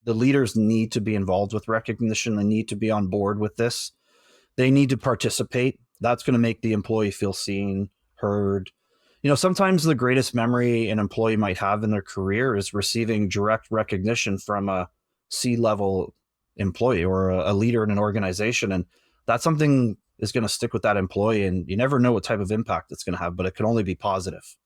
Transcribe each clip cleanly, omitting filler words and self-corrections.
The leaders need to be involved with recognition. They need to be on board with this. They need to participate. That's going to make the employee feel seen, heard. Sometimes the greatest memory an employee might have in their career is receiving direct recognition from a C-level employee or a leader in an organization. And that's something is going to stick with that employee. And you never know what type of impact it's going to have, but it can only be positive.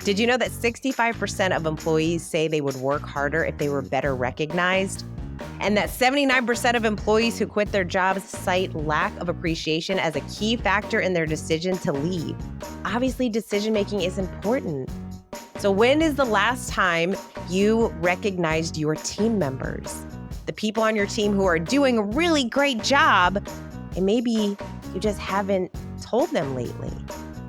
Did you know that 65% of employees say they would work harder if they were better recognized? And that 79% of employees who quit their jobs cite lack of appreciation as a key factor in their decision to leave. Obviously, decision-making is important. So when is the last time you recognized your team members? The people on your team who are doing a really great job, and maybe you just haven't told them lately.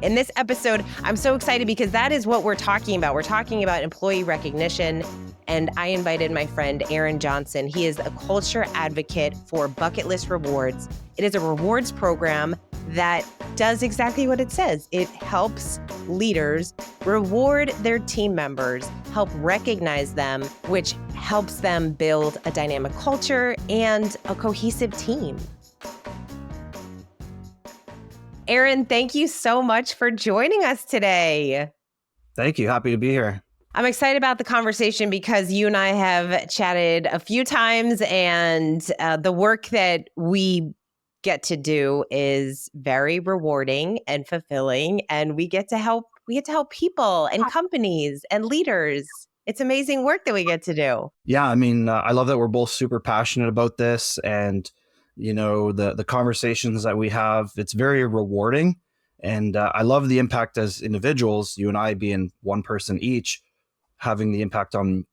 In this episode, I'm so excited because that is what we're talking about. We're talking about employee recognition, and I invited my friend Aaron Johnson. He is a culture advocate for Bucketlist Rewards. It is a rewards program that does exactly what it says. It helps leaders reward their team members, help recognize them, which helps them build a dynamic culture and a cohesive team. Aaron, thank you so much for joining us today. Thank you. Happy to be here. I'm excited about the conversation because you and I have chatted a few times, and the work that we get to do is very rewarding and fulfilling, and we get to help people and companies and leaders. It's amazing work that we get to do. Yeah, I love that we're both super passionate about this, and the conversations that we have, it's very rewarding. And I love the impact as individuals, you and I being one person each, having the impact on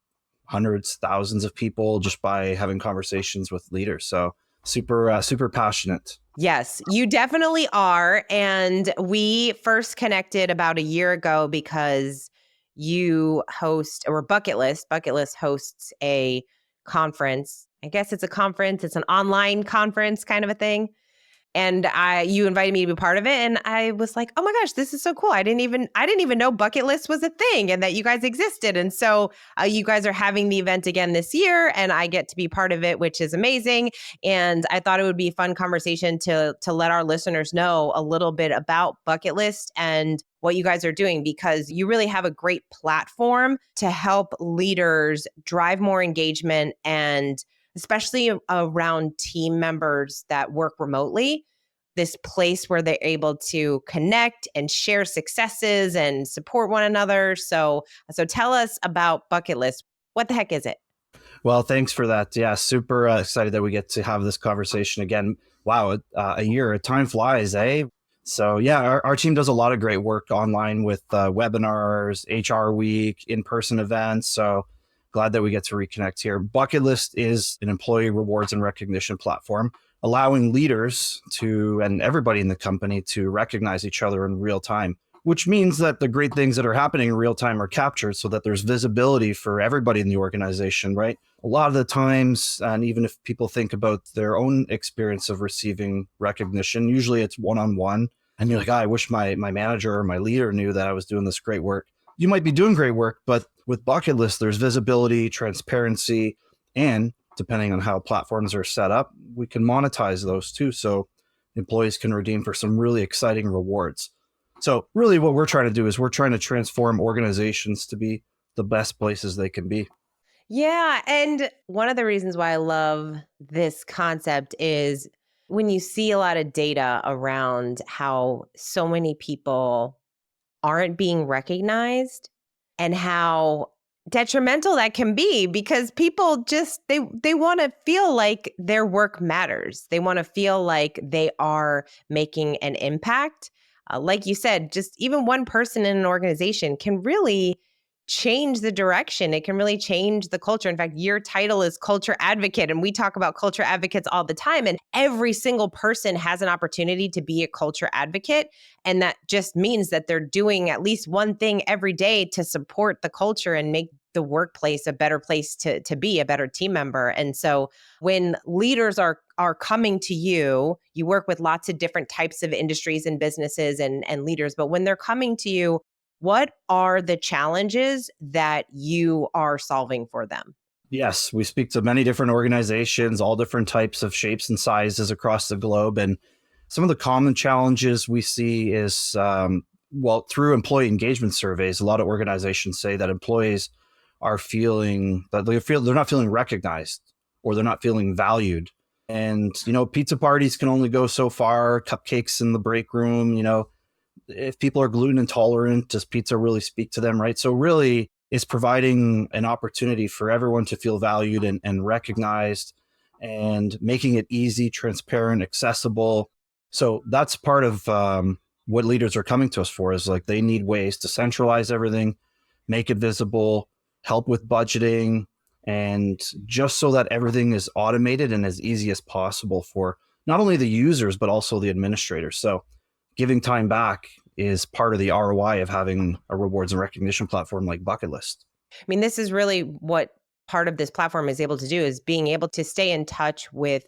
hundreds, thousands of people just by having conversations with leaders. So super passionate. Yes, you definitely are. And we first connected about a year ago because you host, or Bucketlist hosts a conference. I guess it's a conference. It's an online conference kind of a thing. And you invited me to be part of it. And I was like, oh my gosh, this is so cool. I didn't even know Bucketlist was a thing and that you guys existed. And so you guys are having the event again this year, and I get to be part of it, which is amazing. And I thought it would be a fun conversation to let our listeners know a little bit about Bucketlist and what you guys are doing, because you really have a great platform to help leaders drive more engagement, and especially around team members that work remotely, this place where they're able to connect and share successes and support one another. So tell us about Bucketlist. What the heck is it? Well, thanks for that. Yeah, super excited that we get to have this conversation again. Wow, a year, time flies, eh? So yeah, our team does a lot of great work online with webinars, HR week, in-person events. So glad that we get to reconnect here. Bucketlist is an employee rewards and recognition platform, allowing leaders and everybody in the company to recognize each other in real time, which means that the great things that are happening in real time are captured so that there's visibility for everybody in the organization, right? A lot of the times, and even if people think about their own experience of receiving recognition, usually it's one-on-one. And you're like, I wish my manager or my leader knew that I was doing this great work. You might be doing great work, but with Bucketlist, there's visibility, transparency, and depending on how platforms are set up, we can monetize those too. So employees can redeem for some really exciting rewards. So really what we're trying to do is we're trying to transform organizations to be the best places they can be. Yeah. And one of the reasons why I love this concept is when you see a lot of data around how so many people aren't being recognized and how detrimental that can be, because people just, they want to feel like their work matters. They want to feel like they are making an impact. Like you said, just even one person in an organization can really change the direction. It can really change the culture. In fact, your title is culture advocate, and we talk about culture advocates all the time. And every single person has an opportunity to be a culture advocate. And that just means that they're doing at least one thing every day to support the culture and make the workplace a better place to be, a better team member. And so when leaders are coming to you, you work with lots of different types of industries and businesses and leaders, but when they're coming to you, What are the challenges that you are solving for them? Yes, we speak to many different organizations, all different types of shapes and sizes across the globe. And some of the common challenges we see is, well, through employee engagement surveys, a lot of organizations say that employees are feeling that they're not feeling recognized or they're not feeling valued. And, pizza parties can only go so far, cupcakes in the break room, if people are gluten intolerant, does pizza really speak to them, right? So really, it's providing an opportunity for everyone to feel valued and recognized, and making it easy, transparent, accessible. So that's part of what leaders are coming to us for, is like they need ways to centralize everything, make it visible, help with budgeting, and just so that everything is automated and as easy as possible for not only the users, but also the administrators. So giving time back is part of the ROI of having a rewards and recognition platform like Bucketlist. I mean, this is really what part of this platform is able to do, is being able to stay in touch with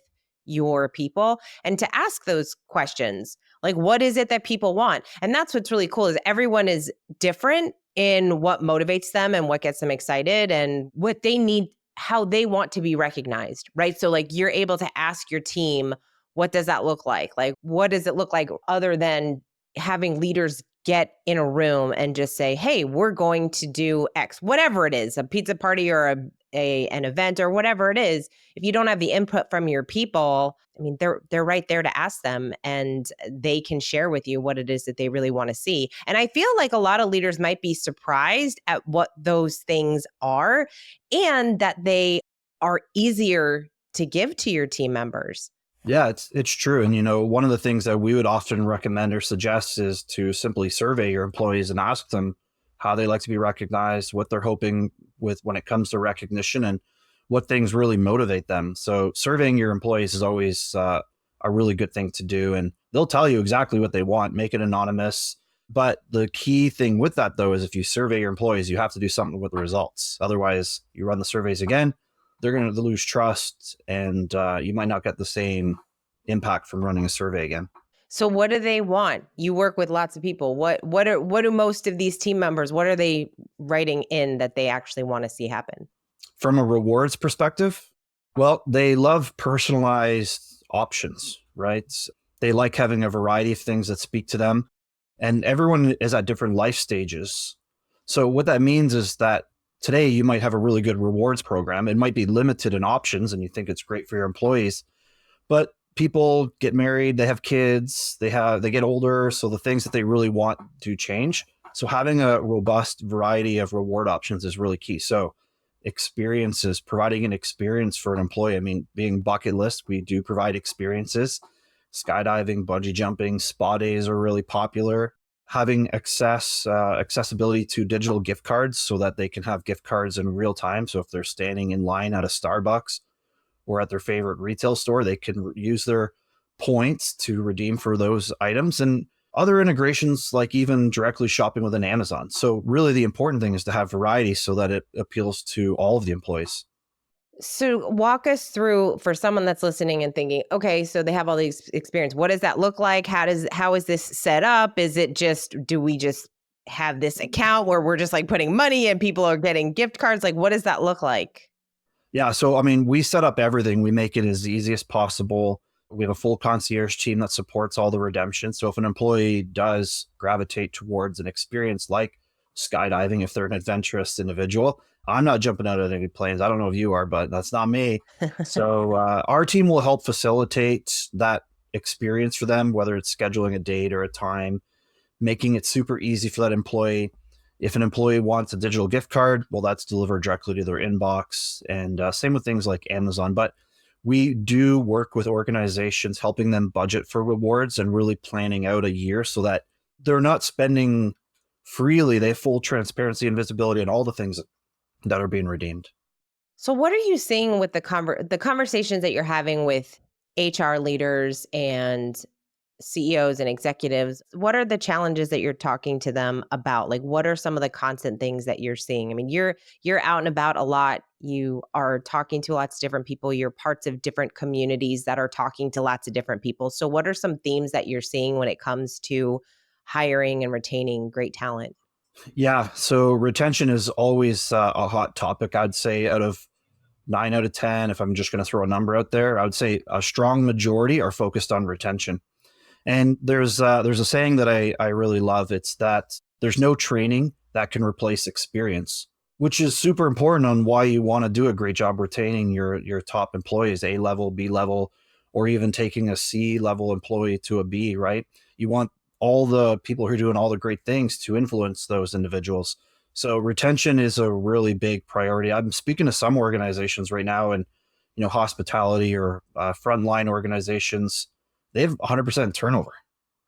your people and to ask those questions. Like, what is it that people want? And that's what's really cool, is everyone is different in what motivates them and what gets them excited and what they need, how they want to be recognized, right? So like you're able to ask your team, what does that look like? Like, what does it look like other than having leaders get in a room and just say, hey, we're going to do X, whatever it is, a pizza party or an event or whatever it is. If you don't have the input from your people, I mean, they're right there to ask them, and they can share with you what it is that they really want to see. And I feel like a lot of leaders might be surprised at what those things are, and that they are easier to give to your team members. Yeah, it's true. And one of the things that we would often recommend or suggest is to simply survey your employees and ask them how they like to be recognized, what they're hoping with when it comes to recognition, and what things really motivate them. So surveying your employees is always a really good thing to do, and they'll tell you exactly what they want. Make it anonymous. But the key thing with that, though, is if you survey your employees, you have to do something with the results. Otherwise, you run the surveys again, they're going to lose trust, and you might not get the same impact from running a survey again. So what do they want? You work with lots of people. What do most of these team members, what are they writing in that they actually want to see happen? From a rewards perspective, well, they love personalized options, right? They like having a variety of things that speak to them, and everyone is at different life stages. So what that means is that today you might have a really good rewards program. It might be limited in options and you think it's great for your employees, but people get married, they have kids, they get older, so the things that they really want to change. So having a robust variety of reward options is really key. So experiences, providing an experience for an employee. I mean, being Bucketlist, we do provide experiences. Skydiving, bungee jumping, spa days are really popular. Having accessibility to digital gift cards so that they can have gift cards in real time. So if they're standing in line at a Starbucks or at their favorite retail store, they can use their points to redeem for those items, and other integrations like even directly shopping with an Amazon. So really the important thing is to have variety so that it appeals to all of the employees. So walk us through, for someone that's listening and thinking, okay, so they have all these experience. What does that look like? How is this set up? Is it just, do we just have this account where we're just like putting money and people are getting gift cards? Like, what does that look like? Yeah. So, I mean, we set up everything. We make it as easy as possible. We have a full concierge team that supports all the redemption. So if an employee does gravitate towards an experience like skydiving, if they're an adventurous individual, I'm not jumping out of any planes. I don't know if you are, but that's not me. So our team will help facilitate that experience for them, whether it's scheduling a date or a time, making it super easy for that employee. If an employee wants a digital gift card, well, that's delivered directly to their inbox. And same with things like Amazon. But we do work with organizations, helping them budget for rewards and really planning out a year so that they're not spending freely. They have full transparency and visibility on all the things that are being redeemed. So what are you seeing with the conversations that you're having with HR leaders and CEOs and executives? What are the challenges that you're talking to them about? Like, what are some of the constant things that you're seeing? I mean, you're out and about a lot. You are talking to lots of different people. You're parts of different communities that are talking to lots of different people. So what are some themes that you're seeing when it comes to hiring and retaining great talent? Yeah, so retention is always a hot topic. I'd say out of 9 out of 10, if I'm just going to throw a number out there, I would say a strong majority are focused on retention. And there's a saying that I really love. It's that there's no training that can replace experience, which is super important on why you want to do a great job retaining your top employees, A level, B level, or even taking a C level employee to a B, right? You want all the people who are doing all the great things to influence those individuals. So retention is a really big priority. I'm speaking to some organizations right now, and hospitality or frontline organizations, they have 100% turnover.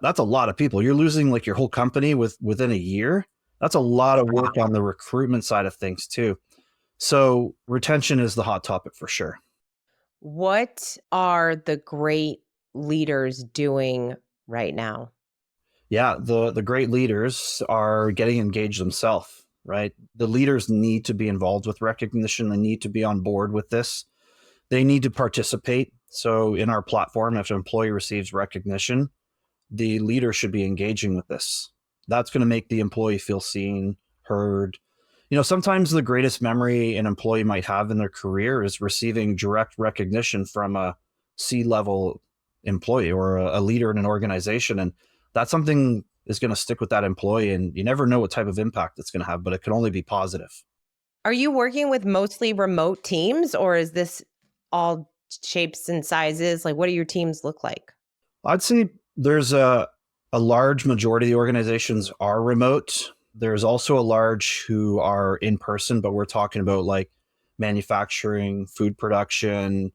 That's a lot of people. You're losing like your whole company within a year. That's a lot of work on the recruitment side of things too. So retention is the hot topic for sure. What are the great leaders doing right now? Yeah, the great leaders are getting engaged themselves, right? The leaders need to be involved with recognition. They need to be on board with this. They need to participate. So in our platform, if an employee receives recognition, the leader should be engaging with this. That's going to make the employee feel seen, heard. Sometimes the greatest memory an employee might have in their career is receiving direct recognition from a C-level employee or a leader in an organization. And that's something is going to stick with that employee. And you never know what type of impact it's going to have, but it can only be positive. Are you working with mostly remote teams, or is this all shapes and sizes? Like, what do your teams look like? I'd say there's a large majority of the organizations are remote. There's also a large who are in person, but we're talking about like manufacturing, food production,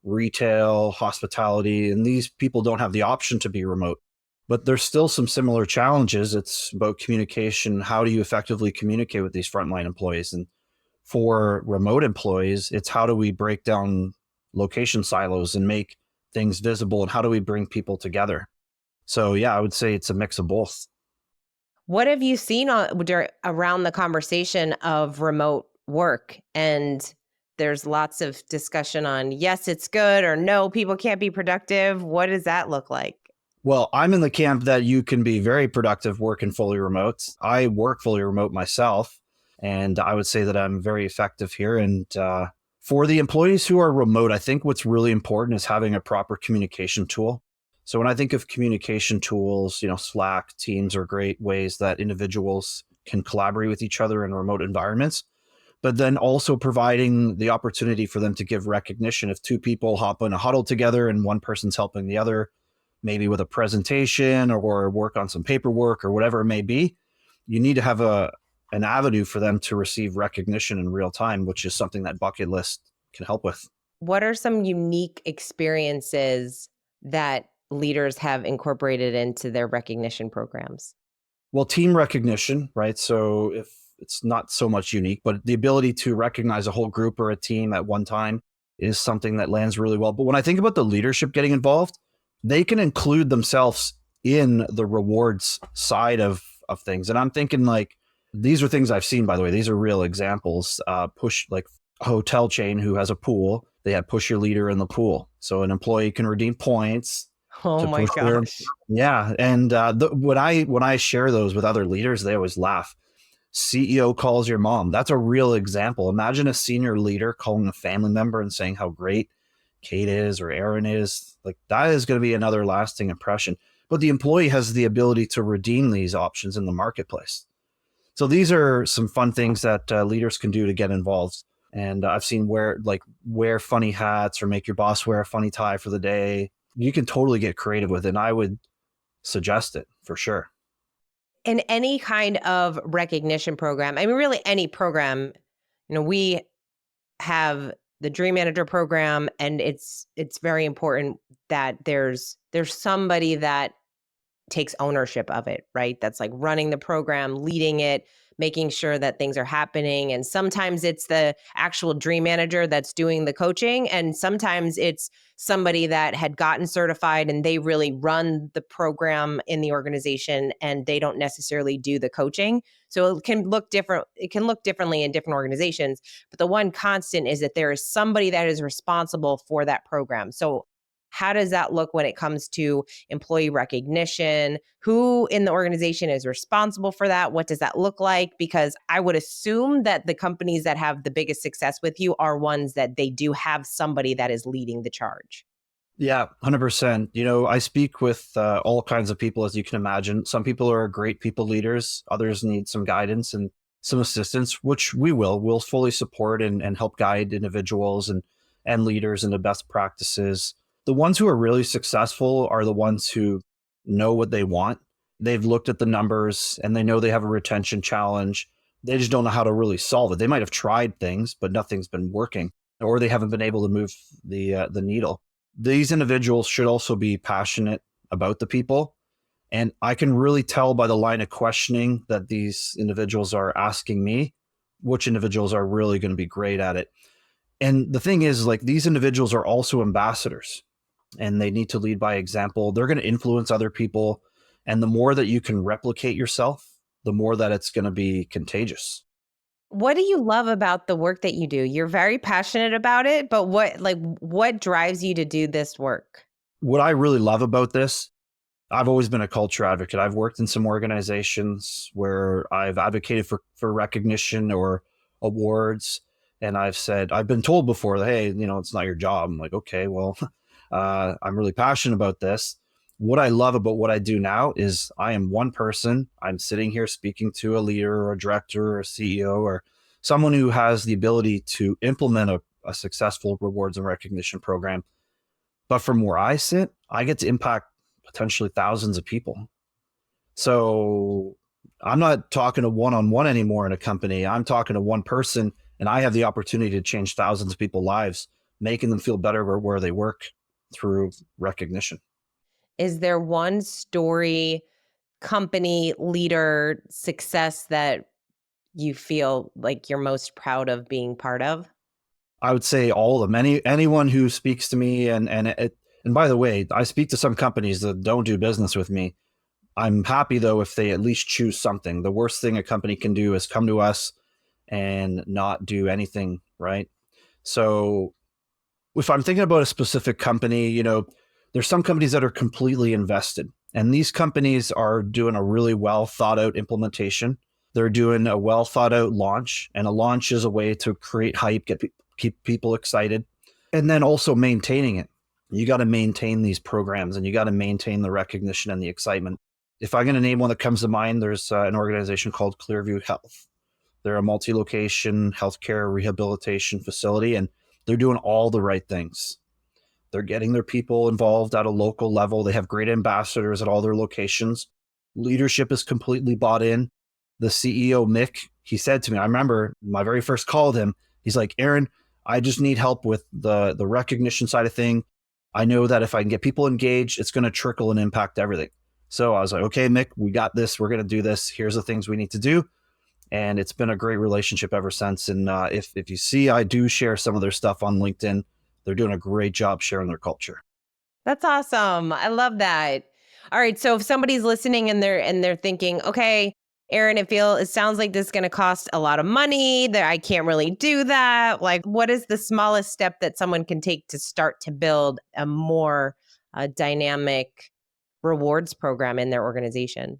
retail, hospitality, and these people don't have the option to be remote. But there's still some similar challenges. It's about communication. How do you effectively communicate with these frontline employees? And for remote employees, it's how do we break down location silos and make things visible, and how do we bring people together? So yeah, I would say it's a mix of both. What have you seen around the conversation of remote work? And there's lots of discussion on yes, it's good, or no, people can't be productive. What does that look like? Well, I'm in the camp that you can be very productive working fully remote. I work fully remote myself, and I would say that I'm very effective here. And for the employees who are remote, I think what's really important is having a proper communication tool. So when I think of communication tools, Slack, Teams are great ways that individuals can collaborate with each other in remote environments, but then also providing the opportunity for them to give recognition. If two people hop in a huddle together and one person's helping the other, maybe with a presentation or work on some paperwork or whatever it may be, you need to have an avenue for them to receive recognition in real time, which is something that Bucketlist can help with. What are some unique experiences that leaders have incorporated into their recognition programs? Well, team recognition, right? So if it's not so much unique, but the ability to recognize a whole group or a team at one time is something that lands really well. But when I think about the leadership getting involved, they can include themselves in the rewards side of things. And I'm thinking like, these are things I've seen, by the way. These are real examples. Push like a hotel chain who has a pool. They had push your leader in the pool. So an employee can redeem points Oh to my push their, gosh. yeah. And when I share those with other leaders, they always laugh. CEO calls your mom. That's a real example. Imagine a senior leader calling a family member and saying how great Kate is or Aaron is. Like that is going to be another lasting impression. But the employee has the ability to redeem these options in the marketplace. So these are some fun things that leaders can do to get involved. And I've seen wear funny hats or make your boss wear a funny tie for the day. You can totally get creative with it. And I would suggest it for sure. In any kind of recognition program, I mean, really any program, we have the Dream Manager program, and it's very important that there's somebody that takes ownership of it, right? That's like running the program, leading it, making sure that things are happening. And sometimes it's the actual dream manager that's doing the coaching. And sometimes it's somebody that had gotten certified and they really run the program in the organization and they don't necessarily do the coaching. So it can look different. It can look differently in different organizations. But the one constant is that there is somebody that is responsible for that program. So How does that look when it comes to employee recognition? Who in the organization is responsible for that? What does that look like? Because I would assume that the companies that have the biggest success with you are ones that they do have somebody that is leading the charge. Yeah, 100%. I speak with all kinds of people, as you can imagine. Some people are great people leaders, others need some guidance and some assistance, which we'll fully support and help guide individuals and leaders into best practices. The ones who are really successful are the ones who know what they want. They've looked at the numbers and they know they have a retention challenge. They just don't know how to really solve it. They might have tried things, but nothing's been working, or they haven't been able to move the needle. These individuals should also be passionate about the people. And I can really tell by the line of questioning that these individuals are asking me which individuals are really going to be great at it. And the thing is, like, these individuals are also ambassadors and they need to lead by example. They're going to influence other people. And the more that you can replicate yourself, the more that it's going to be contagious. What do you love about the work that you do? You're very passionate about it, but what drives you to do this work? What I really love about this, I've always been a culture advocate. I've worked in some organizations where I've advocated for recognition or awards. And I've said, I've been told before that, hey, it's not your job. I'm like, okay, well, I'm really passionate about this. What I love about what I do now is I am one person. I'm sitting here speaking to a leader or a director or a CEO or someone who has the ability to implement a successful rewards and recognition program. But from where I sit, I get to impact potentially thousands of people. So I'm not talking to one-on-one anymore in a company. I'm talking to one person, and I have the opportunity to change thousands of people's lives, making them feel better where they work through recognition. Is there one story, company, leader, success that you feel like you're most proud of being part of? I would say all of them. Anyone who speaks to me, and by the way, I speak to some companies that don't do business with me. I'm happy though if they at least choose something. The worst thing a company can do is come to us and not do anything, right? So if I'm thinking about a specific company, there's some companies that are completely invested, and these companies are doing a really well thought out implementation. They're doing a well thought out launch, and a launch is a way to create hype, keep people excited, and then also maintaining it. You got to maintain these programs, and you got to maintain the recognition and the excitement. If I'm going to name one that comes to mind, there's an organization called Clearview Health. They're a multi-location healthcare rehabilitation facility, and they're doing all the right things. They're getting their people involved at a local level. They have great ambassadors at all their locations. Leadership is completely bought in. The CEO, Mick, he said to me, I remember my very first call with him, he's like, Aaron, I just need help with the recognition side of thing. I know that if I can get people engaged, it's going to trickle and impact everything. So I was like, okay, Mick, we got this. We're going to do this. Here's the things we need to do. And it's been a great relationship ever since. And if you see, I do share some of their stuff on LinkedIn. They're doing a great job sharing their culture. That's awesome. I love that. All right, so if somebody's listening and they're thinking, okay, Aaron, it sounds like this is going to cost a lot of money, that I can't really do that. Like, what is the smallest step that someone can take to start to build a more dynamic rewards program in their organization?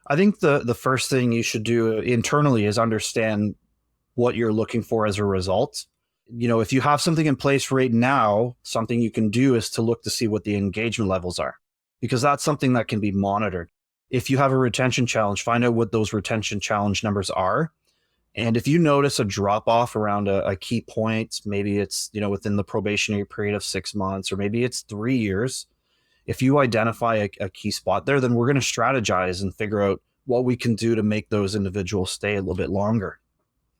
I think the first thing you should do internally is understand what you're looking for as a result. If you have something in place right now, something you can do is to look to see what the engagement levels are, because that's something that can be monitored. If you have a retention challenge, find out what those retention challenge numbers are. And if you notice a drop off around a key point, maybe it's, within the probationary period of 6 months, or maybe it's 3 years. If you identify a key spot there, then we're going to strategize and figure out what we can do to make those individuals stay a little bit longer.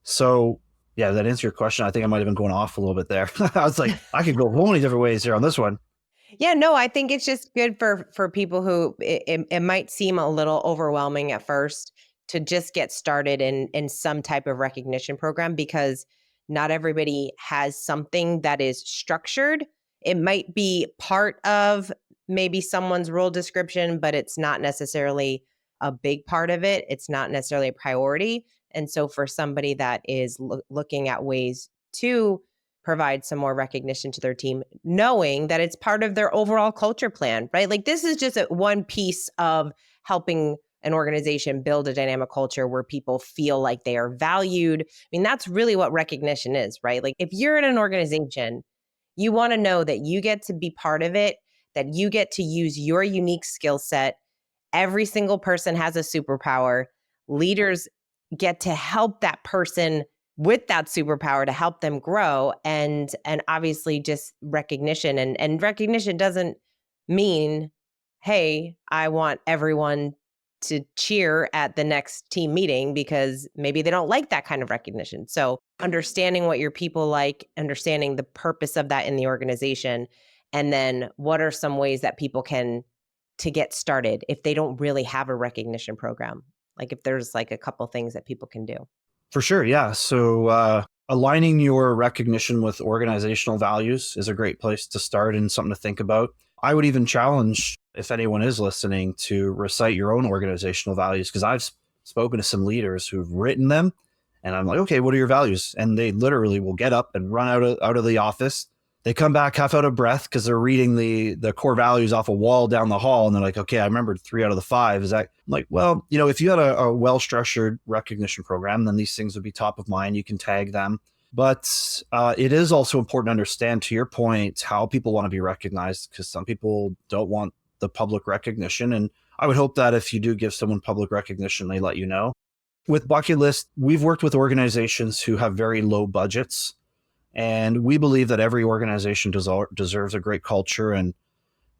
So yeah, that answer your question. I think I might have been going off a little bit there. I was like, I could go so many different ways here on this one. Yeah, no, I think it's just good for people who it might seem a little overwhelming at first to just get started in some type of recognition program, because not everybody has something that is structured. It might be part of maybe someone's role description, but it's not necessarily a big part of it. It's not necessarily a priority. And so for somebody that is looking at ways to provide some more recognition to their team, knowing that it's part of their overall culture plan, right? Like this is just one piece of helping an organization build a dynamic culture where people feel like they are valued. I mean, that's really what recognition is, right? Like if you're in an organization, you want to know that you get to be part of it, that you get to use your unique skill set. Every single person has a superpower. Leaders get to help that person with that superpower to help them grow, and obviously just recognition. And recognition doesn't mean, hey, I want everyone to cheer at the next team meeting, because maybe they don't like that kind of recognition. So understanding what your people like, understanding the purpose of that in the organization, and then what are some ways that people can to get started if they don't really have a recognition program. Like if there's like a couple things that people can do. For sure. Yeah. So aligning your recognition with organizational values is a great place to start and something to think about. I would even challenge, if anyone is listening, to recite your own organizational values, because I've spoken to some leaders who've written them and I'm like, okay, what are your values? And they literally will get up and run out of the office. They come back half out of breath because they're reading the core values off a wall down the hall. And they're like, okay, I remembered 3 out of the 5. Is that I'm like, well, if you had a well-structured recognition program, then these things would be top of mind. You can tag them. But it is also important to understand, to your point, how people want to be recognized, because some people don't want the public recognition. And I would hope that if you do give someone public recognition, they let you know. With Bucketlist, we've worked with organizations who have very low budgets. And we believe that every organization deserves a great culture. And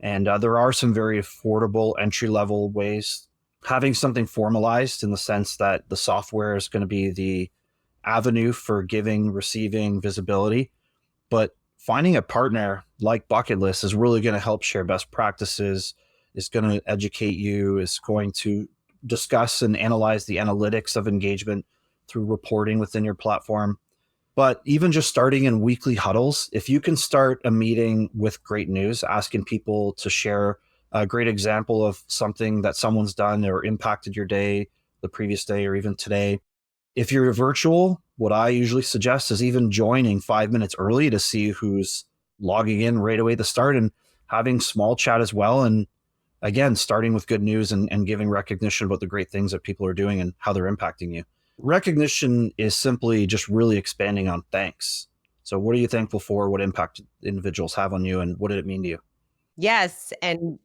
there are some very affordable entry-level ways. Having something formalized in the sense that the software is going to be the avenue for giving, receiving visibility. But finding a partner like Bucketlist is really going to help share best practices, is going to educate you, is going to discuss and analyze the analytics of engagement through reporting within your platform. But even just starting in weekly huddles, if you can start a meeting with great news, asking people to share a great example of something that someone's done or impacted your day, the previous day, or even today. If you're virtual, what I usually suggest is even joining 5 minutes early to see who's logging in right away to start, and having small chat as well. And again, starting with good news and giving recognition about the great things that people are doing and how they're impacting you. Recognition is simply just really expanding on thanks. So what are you thankful for? What impact individuals have on you, and what did it mean to you? Yes. And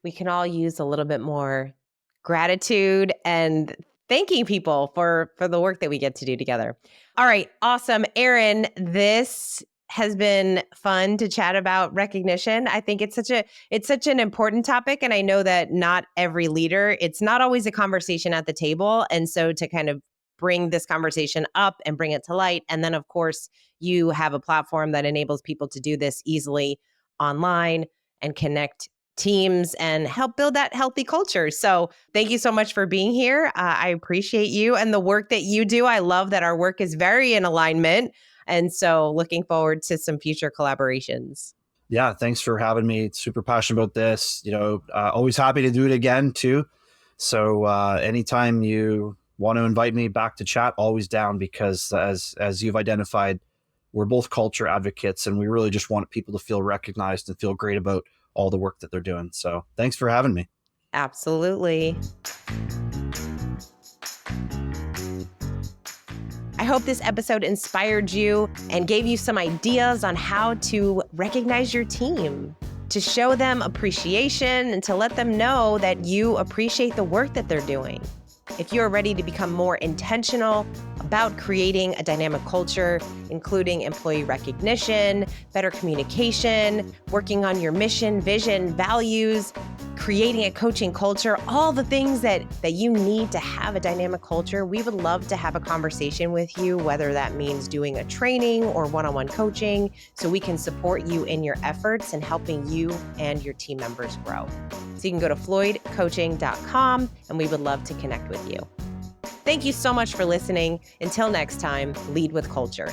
we can all use a little bit more gratitude and thanking people for the work that we get to do together. All right. Awesome. Aaron, this has been fun to chat about recognition. I think it's such an important topic. And I know that not every leader, it's not always a conversation at the table. And so to kind of bring this conversation up and bring it to light. And then of course, you have a platform that enables people to do this easily online and connect teams and help build that healthy culture. So thank you so much for being here. I appreciate you and the work that you do. I love that our work is very in alignment. And so looking forward to some future collaborations. Yeah, thanks for having me. Super passionate about this. Always happy to do it again too. So anytime you want to invite me back to chat, always down, because as you've identified, we're both culture advocates and we really just want people to feel recognized and feel great about all the work that they're doing. So thanks for having me. Absolutely. I hope this episode inspired you and gave you some ideas on how to recognize your team, to show them appreciation and to let them know that you appreciate the work that they're doing. If you're ready to become more intentional about creating a dynamic culture, including employee recognition, better communication, working on your mission, vision, values, creating a coaching culture, all the things that you need to have a dynamic culture, we would love to have a conversation with you, whether that means doing a training or one-on-one coaching, so we can support you in your efforts and helping you and your team members grow. So you can go to floydcoaching.com and we would love to connect with you. Thank you so much for listening. Until next time, lead with culture.